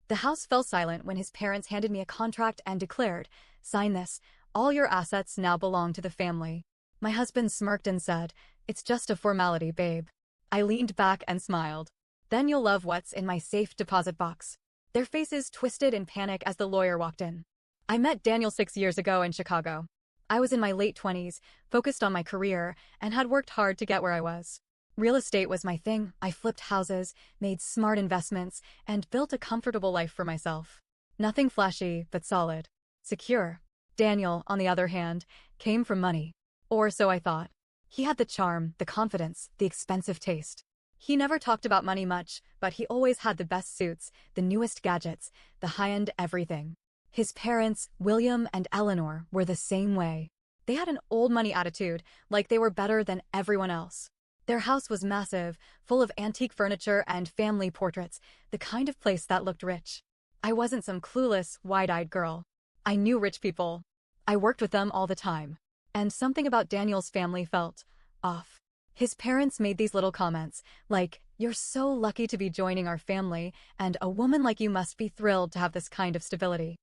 The house fell silent when his parents handed me a contract and declared, "Sign this. All your assets now belong to the family." My husband smirked and said, "It's just a formality, babe." I leaned back and smiled. "Then you'll love what's in my safe deposit box." Their faces twisted in panic as the lawyer walked in. I met Daniel 6 years ago in Chicago. I was in my late 20s, focused on my career, and had worked hard to get where I was. Real estate was my thing. I flipped houses, made smart investments, and built a comfortable life for myself. Nothing flashy, but solid. Secure. Daniel, on the other hand, came from money. Or so I thought. He had the charm, the confidence, the expensive taste. He never talked about money much, but he always had the best suits, the newest gadgets, the high-end everything. His parents, William and Eleanor, were the same way. They had an old money attitude, like they were better than everyone else. Their house was massive, full of antique furniture and family portraits, the kind of place that looked rich. I wasn't some clueless, wide-eyed girl. I knew rich people. I worked with them all the time. And something about Daniel's family felt off. His parents made these little comments, like, "You're so lucky to be joining our family, and a woman like you must be thrilled to have this kind of stability."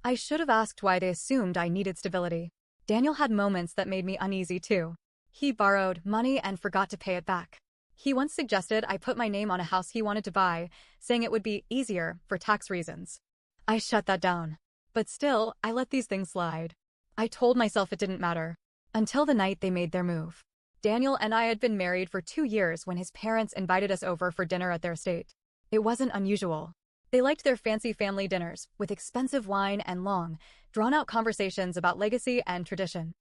I should have asked why they assumed I needed stability. Daniel had moments that made me uneasy too. He borrowed money and forgot to pay it back. He once suggested I put my name on a house he wanted to buy, saying it would be easier for tax reasons. I shut that down. But still, I let these things slide. I told myself it didn't matter. Until the night they made their move. Daniel and I had been married for 2 years when his parents invited us over for dinner at their estate. It wasn't unusual. They liked their fancy family dinners, with expensive wine and long, drawn-out conversations about legacy and tradition.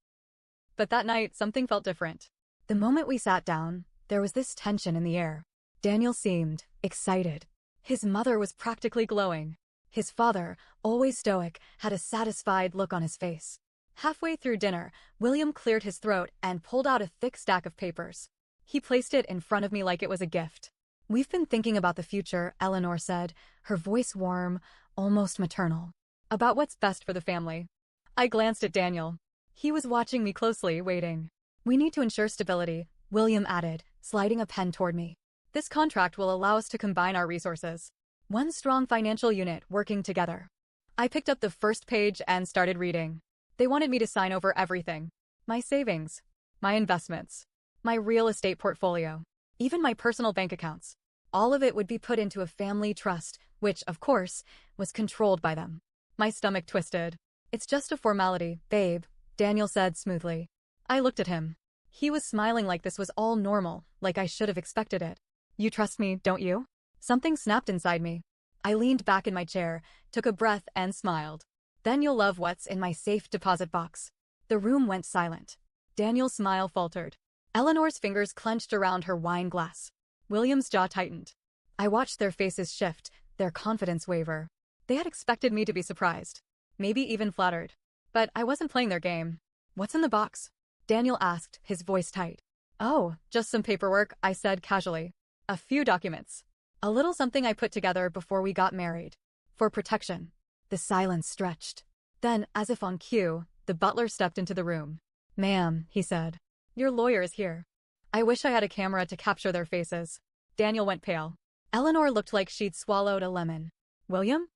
But that night, something felt different. The moment we sat down, there was this tension in the air. Daniel seemed excited. His mother was practically glowing. His father, always stoic, had a satisfied look on his face. Halfway through dinner, William cleared his throat and pulled out a thick stack of papers. He placed it in front of me like it was a gift. "We've been thinking about the future," Eleanor said, her voice warm, almost maternal. "About what's best for the family." I glanced at Daniel. He was watching me closely, waiting. "We need to ensure stability," William added, sliding a pen toward me. "This contract will allow us to combine our resources. One strong financial unit working together." I picked up the first page and started reading. They wanted me to sign over everything. My savings, my investments, my real estate portfolio, even my personal bank accounts. All of it would be put into a family trust, which, of course, was controlled by them. My stomach twisted. "It's just a formality, babe," Daniel said smoothly. I looked at him. He was smiling like this was all normal, like I should have expected it. "You trust me, don't you?" Something snapped inside me. I leaned back in my chair, took a breath and smiled. "Then you'll love what's in my safe deposit box." The room went silent. Daniel's smile faltered. Eleanor's fingers clenched around her wine glass. William's jaw tightened. I watched their faces shift, their confidence waver. They had expected me to be surprised. Maybe even flattered. But I wasn't playing their game. "What's in the box?" Daniel asked, his voice tight. "Oh, just some paperwork," I said casually. "A few documents. A little something I put together before we got married. For protection." The silence stretched. Then, as if on cue, the butler stepped into the room. "Ma'am," he said. "Your lawyer is here." I wish I had a camera to capture their faces. Daniel went pale. Eleanor looked like she'd swallowed a lemon. "William?"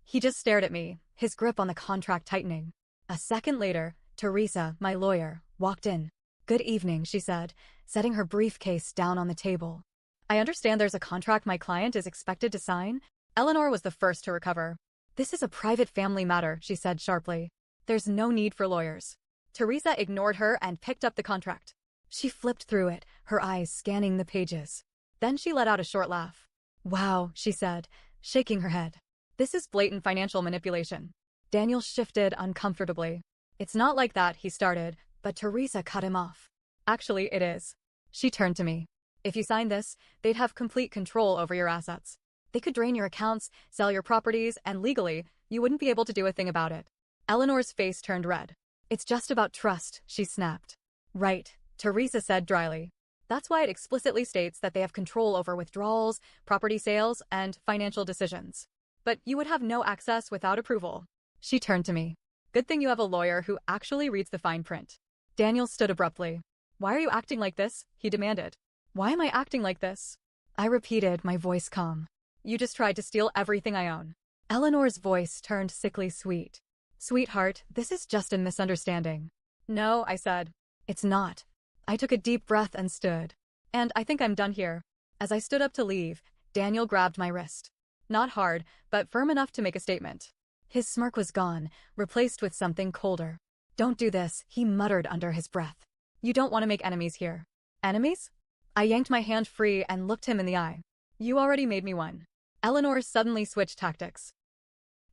He just stared at me, his grip on the contract tightening. A second later, Teresa, my lawyer, walked in. "Good evening," she said, setting her briefcase down on the table. "I understand there's a contract my client is expected to sign." Eleanor was the first to recover. "This is a private family matter," she said sharply. "There's no need for lawyers." Teresa ignored her and picked up the contract. She flipped through it, her eyes scanning the pages. Then she let out a short laugh. "Wow," she said, shaking her head. "This is blatant financial manipulation." Daniel shifted uncomfortably. "It's not like that," he started, but Teresa cut him off. "Actually, it is." She turned to me. "If you sign this, they'd have complete control over your assets. They could drain your accounts, sell your properties, and legally, you wouldn't be able to do a thing about it." Eleanor's face turned red. "It's just about trust," she snapped. "Right," Teresa said dryly. "That's why it explicitly states that they have control over withdrawals, property sales, and financial decisions. But you would have no access without approval." She turned to me. "Good thing you have a lawyer who actually reads the fine print." Daniel stood abruptly. "Why are you acting like this?" he demanded. "Why am I acting like this?" I repeated, my voice calm. "You just tried to steal everything I own." Eleanor's voice turned sickly sweet. Sweetheart, this is just a misunderstanding. No, I said. It's not. I took a deep breath and stood. And I think I'm done here. As I stood up to leave, Daniel grabbed my wrist. Not hard, but firm enough to make a statement. His smirk was gone, replaced with something colder. Don't do this, he muttered under his breath. You don't want to make enemies here. Enemies? I yanked my hand free and looked him in the eye. You already made me one. Eleanor suddenly switched tactics.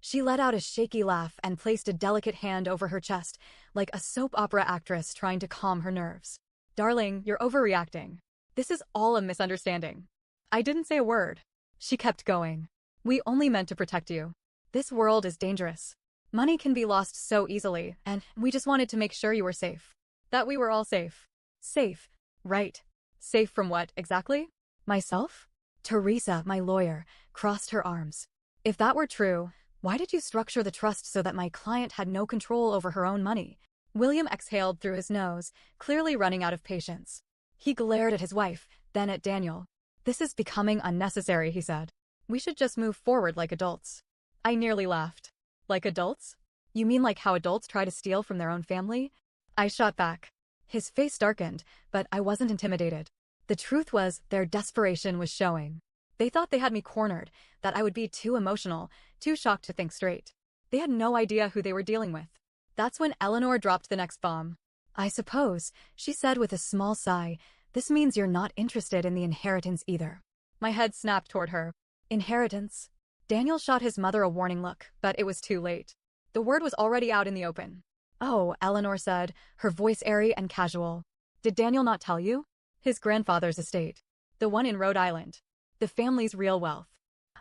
She let out a shaky laugh and placed a delicate hand over her chest, like a soap opera actress trying to calm her nerves. Darling, you're overreacting. This is all a misunderstanding. I didn't say a word. She kept going. We only meant to protect you. This world is dangerous. Money can be lost so easily, and we just wanted to make sure you were safe. That we were all safe. Safe. Right. Safe from what, exactly? Myself? Teresa, my lawyer, crossed her arms. If that were true, why did you structure the trust so that my client had no control over her own money? William exhaled through his nose, clearly running out of patience. He glared at his wife, then at Daniel. This is becoming unnecessary, he said. We should just move forward like adults. I nearly laughed. Like adults? You mean like how adults try to steal from their own family? I shot back. His face darkened, but I wasn't intimidated. The truth was, their desperation was showing. They thought they had me cornered, that I would be too emotional, too shocked to think straight. They had no idea who they were dealing with. That's when Eleanor dropped the next bomb. I suppose, she said with a small sigh, this means you're not interested in the inheritance either. My head snapped toward her. Inheritance? Daniel shot his mother a warning look, but it was too late. The word was already out in the open. Oh, Eleanor said, her voice airy and casual. Did Daniel not tell you? His grandfather's estate. The one in Rhode Island. The family's real wealth.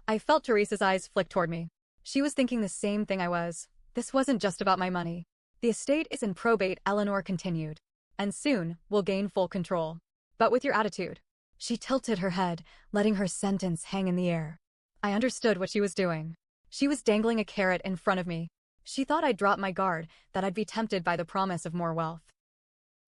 I felt Teresa's eyes flick toward me. She was thinking the same thing I was. This wasn't just about my money. The estate is in probate, Eleanor continued. And soon, we'll gain full control. But with your attitude. She tilted her head, letting her sentence hang in the air. I understood what she was doing. She was dangling a carrot in front of me. She thought I'd drop my guard, that I'd be tempted by the promise of more wealth.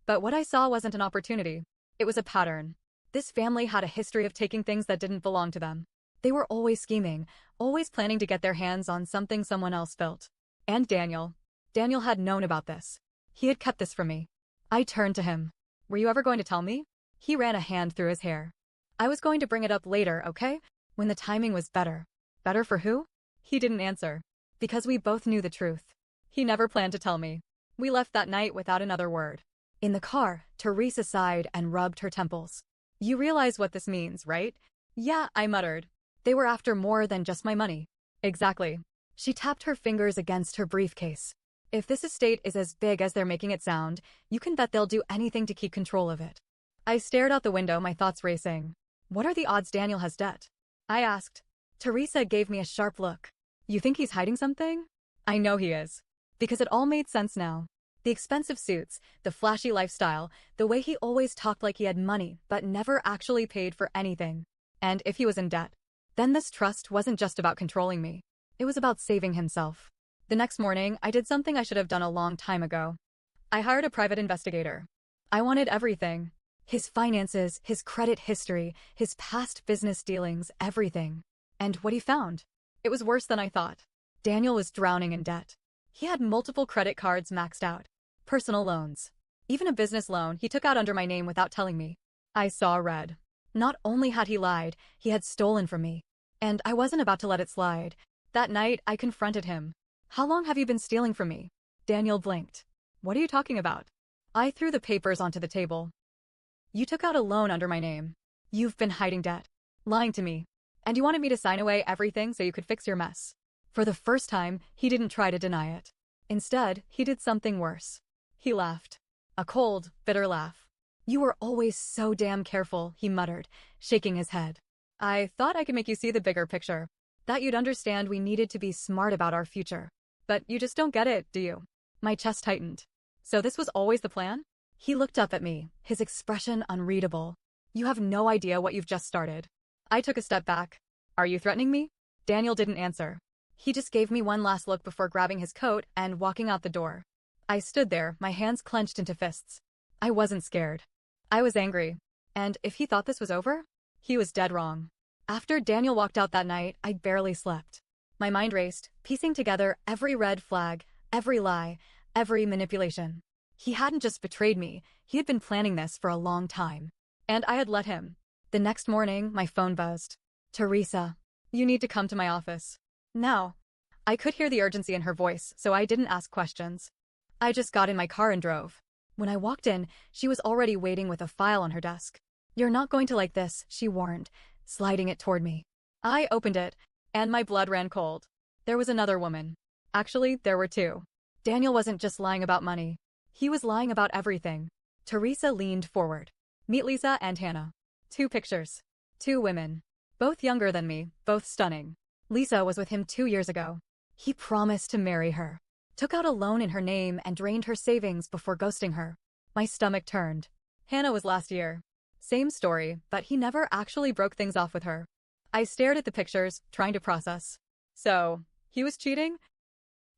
But what I saw wasn't an opportunity. It was a pattern. This family had a history of taking things that didn't belong to them. They were always scheming, always planning to get their hands on something someone else built. And Daniel. Daniel had known about this. He had kept this from me. I turned to him. Were you ever going to tell me? He ran a hand through his hair. I was going to bring it up later, okay? When the timing was better. Better for who? He didn't answer. Because we both knew the truth. He never planned to tell me. We left that night without another word. In the car, Teresa sighed and rubbed her temples. You realize what this means, right? Yeah, I muttered. They were after more than just my money. Exactly. She tapped her fingers against her briefcase. If this estate is as big as they're making it sound, you can bet they'll do anything to keep control of it. I stared out the window, my thoughts racing. What are the odds Daniel has debt? I asked. Teresa gave me a sharp look. You think he's hiding something? I know he is. Because it all made sense now. The expensive suits, the flashy lifestyle, the way he always talked like he had money but never actually paid for anything. And if he was in debt, then this trust wasn't just about controlling me. It was about saving himself. The next morning, I did something I should have done a long time ago. I hired a private investigator. I wanted everything. His finances, his credit history, his past business dealings, everything. And what he found? It was worse than I thought. Daniel was drowning in debt. He had multiple credit cards maxed out. Personal loans. Even a business loan he took out under my name without telling me. I saw red. Not only had he lied, he had stolen from me. And I wasn't about to let it slide. That night, I confronted him. How long have you been stealing from me? Daniel blinked. What are you talking about? I threw the papers onto the table. You took out a loan under my name. You've been hiding debt. Lying to me. And you wanted me to sign away everything so you could fix your mess. For the first time, he didn't try to deny it. Instead, he did something worse. He laughed. A cold, bitter laugh. You were always so damn careful, he muttered, shaking his head. I thought I could make you see the bigger picture. That you'd understand we needed to be smart about our future. But you just don't get it, do you? My chest tightened. So this was always the plan? He looked up at me, his expression unreadable. You have no idea what you've just started. I took a step back. Are you threatening me? Daniel didn't answer. He just gave me one last look before grabbing his coat and walking out the door. I stood there, my hands clenched into fists. I wasn't scared. I was angry. And if he thought this was over, he was dead wrong. After Daniel walked out that night, I barely slept. My mind raced, piecing together every red flag, every lie, every manipulation. He hadn't just betrayed me, he had been planning this for a long time. And I had let him. The next morning, my phone buzzed. Teresa, you need to come to my office. Now. I could hear the urgency in her voice, so I didn't ask questions. I just got in my car and drove. When I walked in, she was already waiting with a file on her desk. You're not going to like this, she warned, sliding it toward me. I opened it, and my blood ran cold. There was another woman. Actually, there were two. Daniel wasn't just lying about money. He was lying about everything. Teresa leaned forward. Meet Lisa and Hannah. 2 pictures. 2 women. Both younger than me, both stunning. Lisa was with him 2 years ago. He promised to marry her. Took out a loan in her name and drained her savings before ghosting her. My stomach turned. Hannah was last year. Same story, but he never actually broke things off with her. I stared at the pictures, trying to process. So, he was cheating?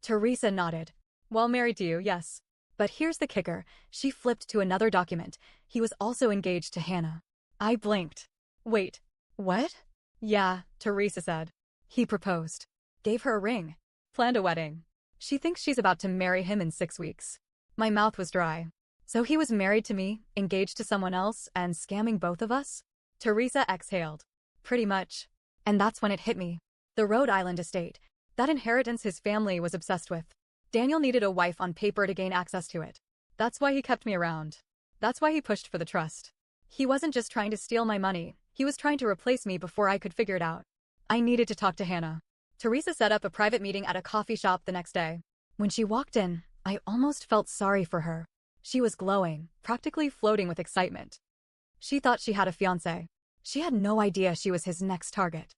Teresa nodded. Well, married to you, yes. But here's the kicker. She flipped to another document. He was also engaged to Hannah. I blinked. Wait, what? Yeah, Teresa said. He proposed. Gave her a ring. Planned a wedding. She thinks she's about to marry him in 6 weeks. My mouth was dry. So he was married to me, engaged to someone else, and scamming both of us? Teresa exhaled. Pretty much. And that's when it hit me. The Rhode Island estate. That inheritance his family was obsessed with. Daniel needed a wife on paper to gain access to it. That's why he kept me around. That's why he pushed for the trust. He wasn't just trying to steal my money. He was trying to replace me before I could figure it out. I needed to talk to Hannah. Teresa set up a private meeting at a coffee shop the next day. When she walked in, I almost felt sorry for her. She was glowing, practically floating with excitement. She thought she had a fiancé. She had no idea she was his next target.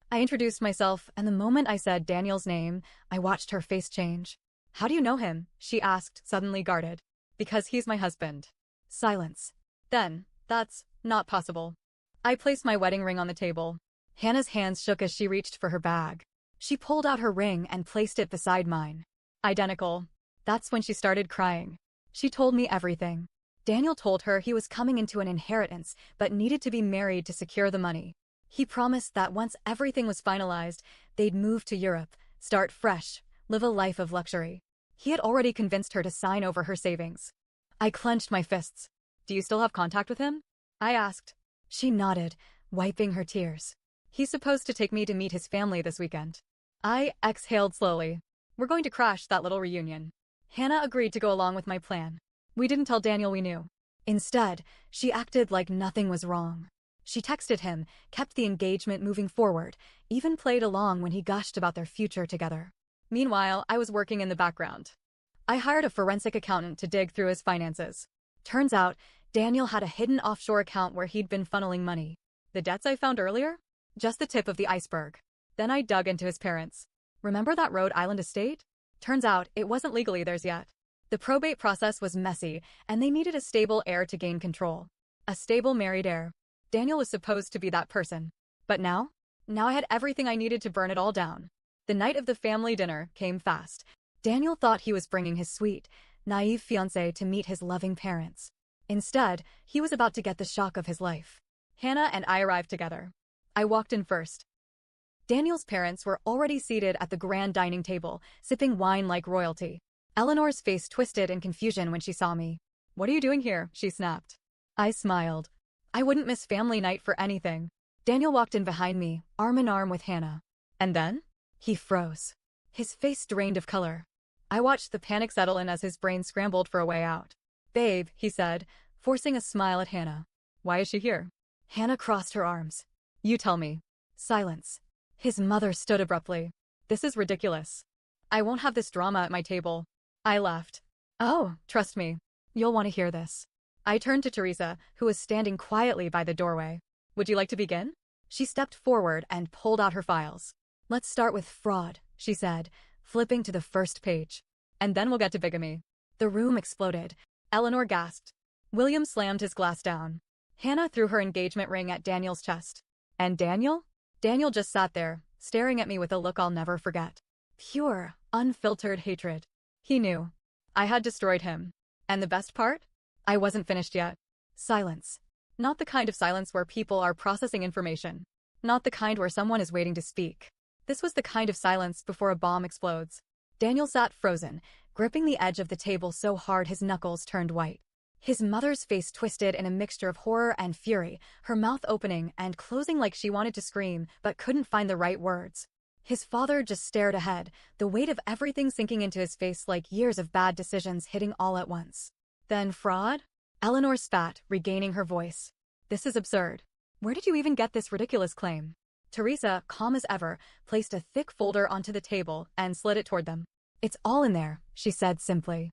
I introduced myself, and the moment I said Daniel's name, I watched her face change. How do you know him? She asked, suddenly guarded. Because he's my husband. Silence. Then, that's not possible. I placed my wedding ring on the table. Hannah's hands shook as she reached for her bag. She pulled out her ring and placed it beside mine. Identical. That's when she started crying. She told me everything. Daniel told her he was coming into an inheritance, but needed to be married to secure the money. He promised that once everything was finalized, they'd move to Europe, start fresh, live a life of luxury. He had already convinced her to sign over her savings. I clenched my fists. Do you still have contact with him? I asked. She nodded, wiping her tears. He's supposed to take me to meet his family this weekend. I exhaled slowly. We're going to crash that little reunion. Hannah agreed to go along with my plan. We didn't tell Daniel we knew. Instead, she acted like nothing was wrong. She texted him, kept the engagement moving forward, even played along when he gushed about their future together. Meanwhile, I was working in the background. I hired a forensic accountant to dig through his finances. Turns out, Daniel had a hidden offshore account where he'd been funneling money. The debts I found earlier? Just the tip of the iceberg. Then I dug into his parents. Remember that Rhode Island estate? Turns out, it wasn't legally theirs yet. The probate process was messy, and they needed a stable heir to gain control. A stable married heir. Daniel was supposed to be that person. But now? Now I had everything I needed to burn it all down. The night of the family dinner came fast. Daniel thought he was bringing his sweet, naive fiancée to meet his loving parents. Instead, he was about to get the shock of his life. Hannah and I arrived together. I walked in first. Daniel's parents were already seated at the grand dining table, sipping wine like royalty. Eleanor's face twisted in confusion when she saw me. What are you doing here? She snapped. I smiled. I wouldn't miss family night for anything. Daniel walked in behind me, arm in arm with Hannah. And then? He froze. His face drained of color. I watched the panic settle in as his brain scrambled for a way out. Babe, he said, forcing a smile at Hannah. Why is she here? Hannah crossed her arms. You tell me. Silence. His mother stood abruptly. This is ridiculous. I won't have this drama at my table. I laughed. Oh, trust me. You'll want to hear this. I turned to Teresa, who was standing quietly by the doorway. Would you like to begin? She stepped forward and pulled out her files. Let's start with fraud, she said, flipping to the first page. And then we'll get to bigamy. The room exploded. Eleanor gasped. William slammed his glass down. Hannah threw her engagement ring at Daniel's chest. And Daniel? Daniel just sat there, staring at me with a look I'll never forget. Pure, unfiltered hatred. He knew. I had destroyed him. And the best part? I wasn't finished yet. Silence. Not the kind of silence where people are processing information. Not the kind where someone is waiting to speak. This was the kind of silence before a bomb explodes. Daniel sat frozen, gripping the edge of the table so hard his knuckles turned white. His mother's face twisted in a mixture of horror and fury, her mouth opening and closing like she wanted to scream but couldn't find the right words. His father just stared ahead, the weight of everything sinking into his face like years of bad decisions hitting all at once. Then fraud? Eleanor spat, regaining her voice. This is absurd. Where did you even get this ridiculous claim? Teresa, calm as ever, placed a thick folder onto the table and slid it toward them. It's all in there, she said simply.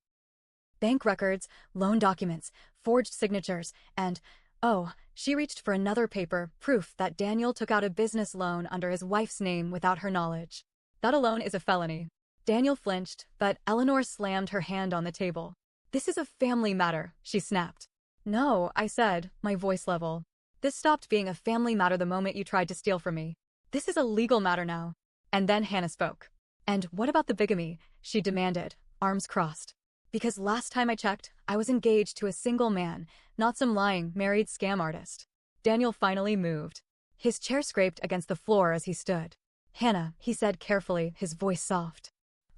Bank records, loan documents, forged signatures, and, oh, she reached for another paper, proof that Daniel took out a business loan under his wife's name without her knowledge. That alone is a felony. Daniel flinched, but Eleanor slammed her hand on the table. This is a family matter, she snapped. No, I said, my voice level. This stopped being a family matter the moment you tried to steal from me. This is a legal matter now. And then Hannah spoke. And what about the bigamy? She demanded, arms crossed. Because last time I checked, I was engaged to a single man, not some lying, married scam artist. Daniel finally moved. His chair scraped against the floor as he stood. Hannah, he said carefully, his voice soft.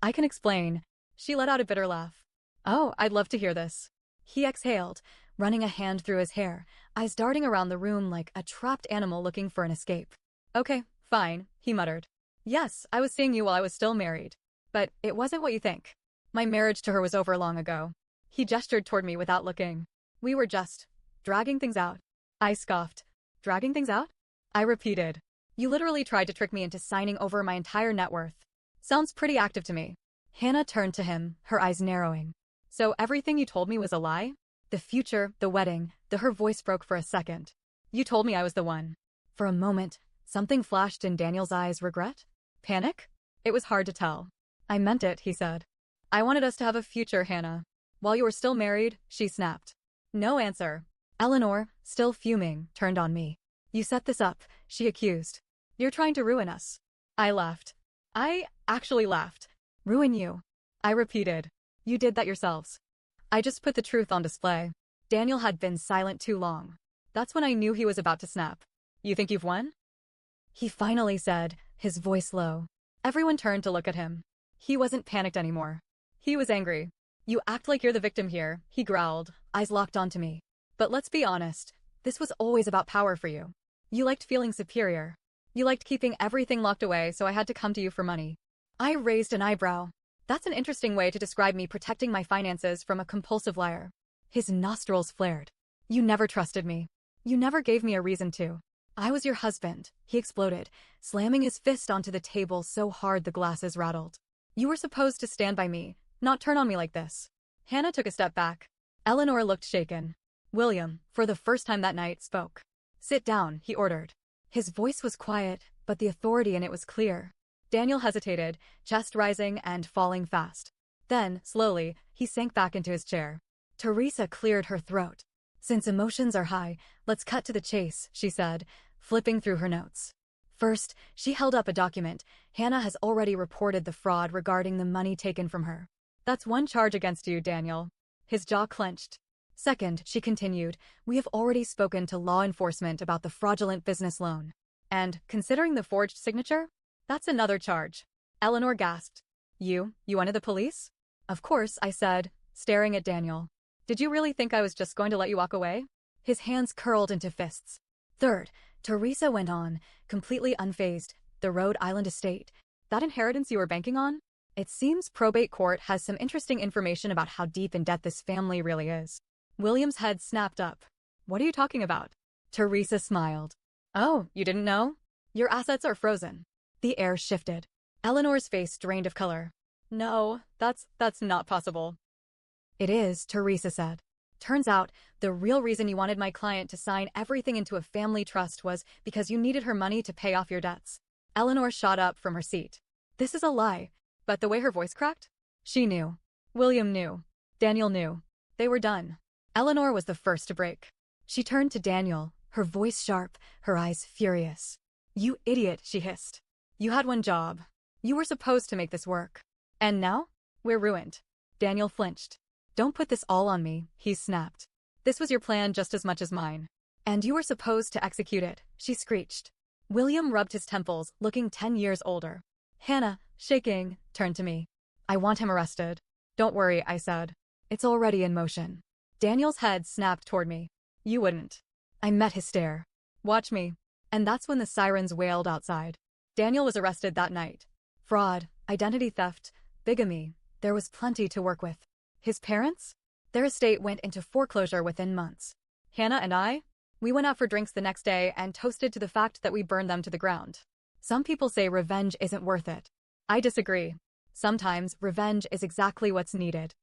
I can explain. She let out a bitter laugh. Oh, I'd love to hear this. He exhaled, running a hand through his hair, eyes darting around the room like a trapped animal looking for an escape. Okay, fine, he muttered. Yes, I was seeing you while I was still married. But it wasn't what you think. My marriage to her was over long ago. He gestured toward me without looking. We were just dragging things out. I scoffed. Dragging things out? I repeated. You literally tried to trick me into signing over my entire net worth. Sounds pretty active to me. Hannah turned to him, her eyes narrowing. So everything you told me was a lie? The future, the wedding, her voice broke for a second. You told me I was the one. For a moment, something flashed in Daniel's eyes. Regret? Panic? It was hard to tell. I meant it, he said. I wanted us to have a future, Hannah. While you were still married, she snapped. No answer. Eleanor, still fuming, turned on me. You set this up, she accused. You're trying to ruin us. I laughed. I actually laughed. Ruin you. I repeated. You did that yourselves. I just put the truth on display. Daniel had been silent too long. That's when I knew he was about to snap. You think you've won? He finally said, his voice low. Everyone turned to look at him. He wasn't panicked anymore. He was angry. You act like you're the victim here, he growled, eyes locked onto me. But let's be honest, this was always about power for you. You liked feeling superior. You liked keeping everything locked away, so I had to come to you for money. I raised an eyebrow. That's an interesting way to describe me protecting my finances from a compulsive liar. His nostrils flared. You never trusted me. You never gave me a reason to. I was your husband, he exploded, slamming his fist onto the table so hard the glasses rattled. You were supposed to stand by me, not turn on me like this. Hannah took a step back. Eleanor looked shaken. William, for the first time that night, spoke. Sit down, he ordered. His voice was quiet, but the authority in it was clear. Daniel hesitated, chest rising and falling fast. Then, slowly, he sank back into his chair. Teresa cleared her throat. Since emotions are high, let's cut to the chase, she said, flipping through her notes. First, she held up a document. Hannah has already reported the fraud regarding the money taken from her. That's one charge against you, Daniel. His jaw clenched. Second, she continued, we have already spoken to law enforcement about the fraudulent business loan. And, considering the forged signature, that's another charge. Eleanor gasped. You wanted the police? Of course, I said, staring at Daniel. Did you really think I was just going to let you walk away? His hands curled into fists. Third, Teresa went on, completely unfazed. The Rhode Island estate. That inheritance you were banking on? It seems probate court has some interesting information about how deep in debt this family really is. William's head snapped up. What are you talking about? Teresa smiled. Oh, you didn't know? Your assets are frozen. The air shifted. Eleanor's face drained of color. No, that's not possible. It is, Teresa said. Turns out, the real reason you wanted my client to sign everything into a family trust was because you needed her money to pay off your debts. Eleanor shot up from her seat. This is a lie. But the way her voice cracked? She knew. William knew. Daniel knew. They were done. Eleanor was the first to break. She turned to Daniel, her voice sharp, her eyes furious. You idiot, she hissed. You had one job. You were supposed to make this work. And now? We're ruined. Daniel flinched. Don't put this all on me, he snapped. This was your plan just as much as mine. And you were supposed to execute it, she screeched. William rubbed his temples, looking 10 years older. Hannah, shaking, turned to me. I want him arrested. Don't worry, I said. It's already in motion. Daniel's head snapped toward me. You wouldn't. I met his stare. Watch me. And that's when the sirens wailed outside. Daniel was arrested that night. Fraud, identity theft, bigamy. There was plenty to work with. His parents? Their estate went into foreclosure within months. Hannah and I? We went out for drinks the next day and toasted to the fact that we burned them to the ground. Some people say revenge isn't worth it. I disagree. Sometimes revenge is exactly what's needed.